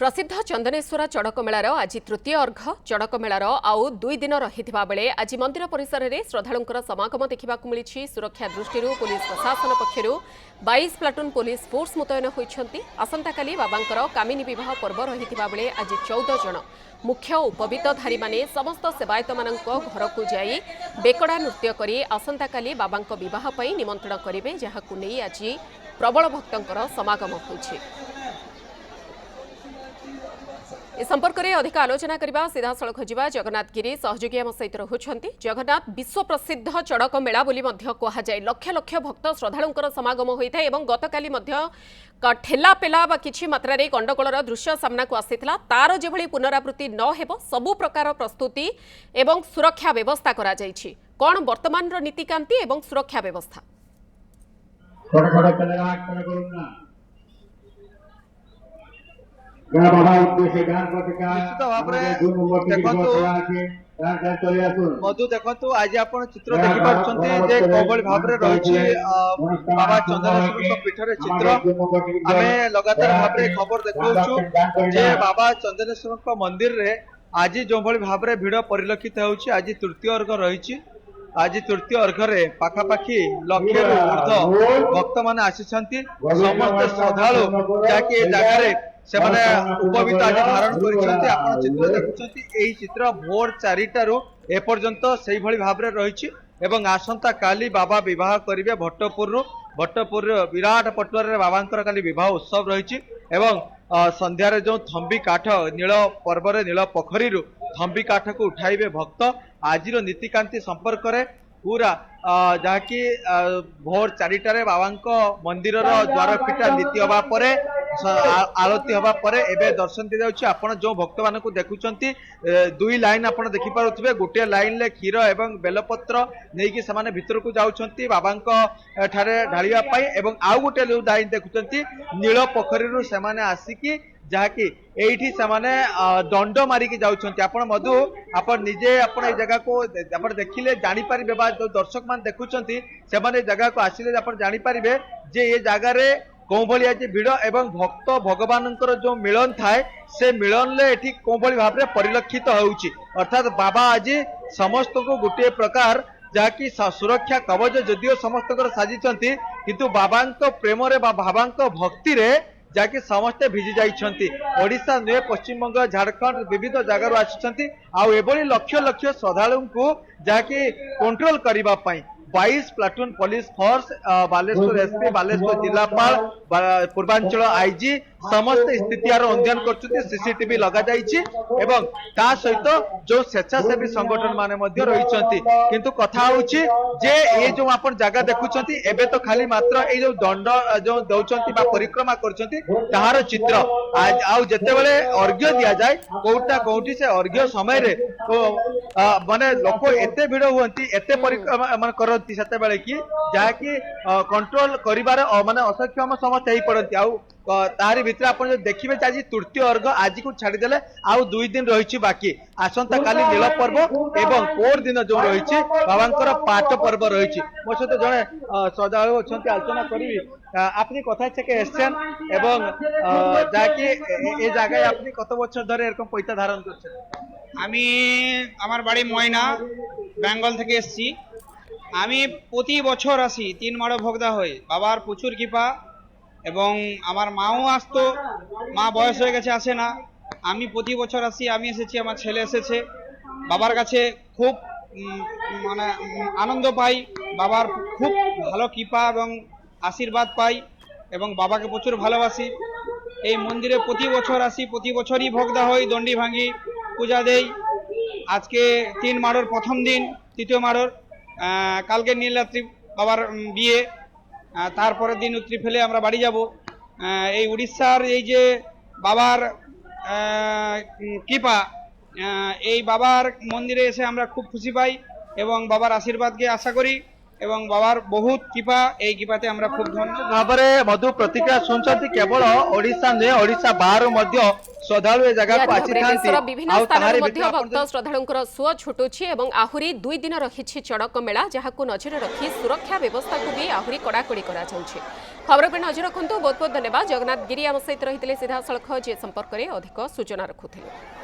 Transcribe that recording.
प्रसिद्ध चंदनेश्वर चड़क मेलार आज तृतीय अर्घ चड़क मेलार आउ 2 दिन रही बेले आज मंदिर परिसर में श्रद्धालुंकर समागम देखा मिली। सुरक्षा दृष्टि पुलिस प्रशासन पक्षर 22 प्लाटून पुलिस फोर्स मुतयन होती। आसंताकाली बाबांकर कामिनी विवाह पर्व रही बेले आज 14 जन मुख्य उपवीतधारी माने समस्त सेवायत मानक घर को जाई बेकड़ा नृत्य करी आसंताकाली बाबांक विवाह पई निमंत्रण करिवे, जहाकु नै आज प्रबल भक्तंकर समागम होइछि। इस संपर्क में अधिक आलोचना करने सीधा सड़क जा जगन्नाथ गिरी सहयोगी आम सहित रहुंट। जगन्नाथ विश्व प्रसिद्ध चड़क मेला बोली कहुए लक्ष लक्ष भक्त श्रद्धालुंकर समागम होता है। गतकाली ठेलापेला किछि मात्रा रे गंडगोलर दृश्य सामना को आसीथिला। तार जेभली पुनरावृत्ति न हेबो सबु प्रकार प्रस्तुति एवं सुरक्षा व्यवस्था करा जाइछि। कोन वर्तमान नीतिकांति एवं सुरक्षा व्यवस्था? मधु देखु आज आप चित्र देखिए कौभली भाव में रही बाबा चंदनेश्वर पीठर चित्र आम लगातार भाव में खबर देखु जे बाबा चंदनेश्वर मंदिर रे आज जो भाव में भिड़ परिलक्षित होउछि। आज तृतीय अर्घ रही। आज तृतीय अर्घरे पाखापाखि लक्ष ऊर्ध्व भक्त मान आसिछंती। समस्त श्रद्धालु जाके जगह से माने उपवीत आज धारण करिसंती। आपण चित्र देखुछंती एही चित्र भोर 4टारू ए पर्यंत सेही भली भाबरे रहिछि एवं आसंता काली बाबा विवाह करिवे भट्टपुर विराट पटुआर रे बाबांकर काली विवाह उत्सव रहिछि एवं संध्यारे जो थंबी काठ नील पर्व रे नील पोखरी थंबी काठ को उठाइबे भक्त। आजिर नीतिकांति संपर्क रे पूरा जहाँकि भोर 4टारे बाबांक मंदिर द्वार फिटा नीति हवा परे आरती हवा परे एबे दर्शन दी जाउछि। आपण जो भक्त मान को देखुचंती 2 लाइन आपण देखि पारुथिबे। गोटे लाइन ले क्षीर एवं बेलपत्र नेकी समान भितर को जाउछंती बाबांक ठारे ढालिया पई एवं आउ गोटे लाइन देखुचंती नील पोखरी रु समान आसिकी जहाँकि एठी समान दंड मारिकी जाउछंती। आपण मधु आपण निजे आपण ए जगह को आपण देखिले जानि परिबे बा जो दर्शक मान देखुचंती से माने जगह को आसिले आपण जानि परिबे जे ए जगह रे कौभली आज भिड़ एवं भक्त भगवान जो मिलन थाए से मिलन ले एठी कौभली भाव में परिलक्षित होउछि। अर्थात बाबा आज समस्त को गोटे प्रकार जहाँकि सुरक्षा कवच जदियो समस्त साजिचंती किंतु बाबांक प्रेम रे बाबांक भक्ति रे जहाँकि समस्ते भिजी जाइछंती। ओडिशा नुहे पश्चिमबंग झारखंड विविध जगार आसिछंती आउ एभली लक्ष लक्ष श्रद्धालु को जहाँकि कंट्रोल करिबा पई 22 platoon police force Balasore SP Balasore जिलापाल पूर्वांचल आईजी समस्त स्थिति अध्ययन कर सीसीटीवी लगा जाइछि एवं ता सहित जो स्वेच्छासेवी संगठन माने मध्य रहिछंती। किंतु कथा होउछि जे ए जो आपण जगह देखुछंती एबे तो खाली मात्र ए जो दंड जो दउछंती बा परिक्रमा करछंती ताहार चित्र आज आउ जते बेले अर्घ्य दिया जाय कोउटा कोउठी से अर्घ्य समय रे तो माने लोक एते भिड़ हुअंती एते परिक्रमा माने करंती सेते बेले कि जाकी कंट्रोल करिवार माने असक्षम समस्त हेई पड़ंती। आउ तारी भितर आप देखिए आज तृतीय अर्घ आज को छाड़देले आउ 2 दिन रही बाकी आसंता काली नील पर्व एवं पोर दिन जो रही बाबांकर पाठ पर्व रही। मो सहित जड़े श्रद्धालु अच्छा आलोचना करी अपनी कथा से एसछन एवं जाकि ए जगह अपनी कत बछर धरे एरकम पैसा धारण करछन? आमी आमार बाड़ी मयना बेंगल থেকে এসেছি। আমি প্রতি বছর আসি 3 মাড় ভোগদা হই। বাবার প্রচুর কৃপা এবং আমার মাও আসতো, মা বয়স হয়ে গেছে আসে না। আমি প্রতি বছর আসি, আমি এসেছি, আমার ছেলে এসেছে। বাবার কাছে খুব মানে আনন্দ পাই, বাবার খুব ভালো কৃপা এবং আশীর্বাদ পাই এবং বাবাকে প্রচুর ভালোবাসি। এই মন্দিরে প্রতি বছর আসি, প্রতি বছরই ভোগদা হই, দণ্ডি ভাঙি, পূজা দেই। আজকে 3 মাড়র প্রথম দিন, তৃতীয় মাড়র কালকে নীলরাত্রি বাবার বিয়ে, তারপরের দিন উত্তরি ফেলে আমরা বাড়ি যাব। এই উড়িষ্যার এই যে বাবার কৃপা, এই বাবার মন্দিরে এসে আমরা খুব খুশি পাই এবং বাবার আশীর্বাদকে আশা করি এবং বাবার বহুত কৃপা, এই কৃপাতে আমরা খুব ধন্য। ভাবে মধু প্রতিক্রিয়া শুনছেন। কেবল ওড়িশা নুহে ওড়িশা বাহার श्रद्धालु ए जगह को आसी थांती देशर विभिन्न स्थान भक्त श्रद्धालुंकर सुओ छुटुछि एवं आहुरी 2 दिन रहिछि चड़क मेला जहाकु नजर रखी सुरक्षा व्यवस्था को भी आहुरी कड़ाकड़ी करा जाउछि। खबर पर नजर रखंतु। बहुत बहुत धन्यवाद। जगन्नाथ गिरी आम सहित रहितले सीधा सड़क जे संपर्क में अधिक सूचना रखुथिले।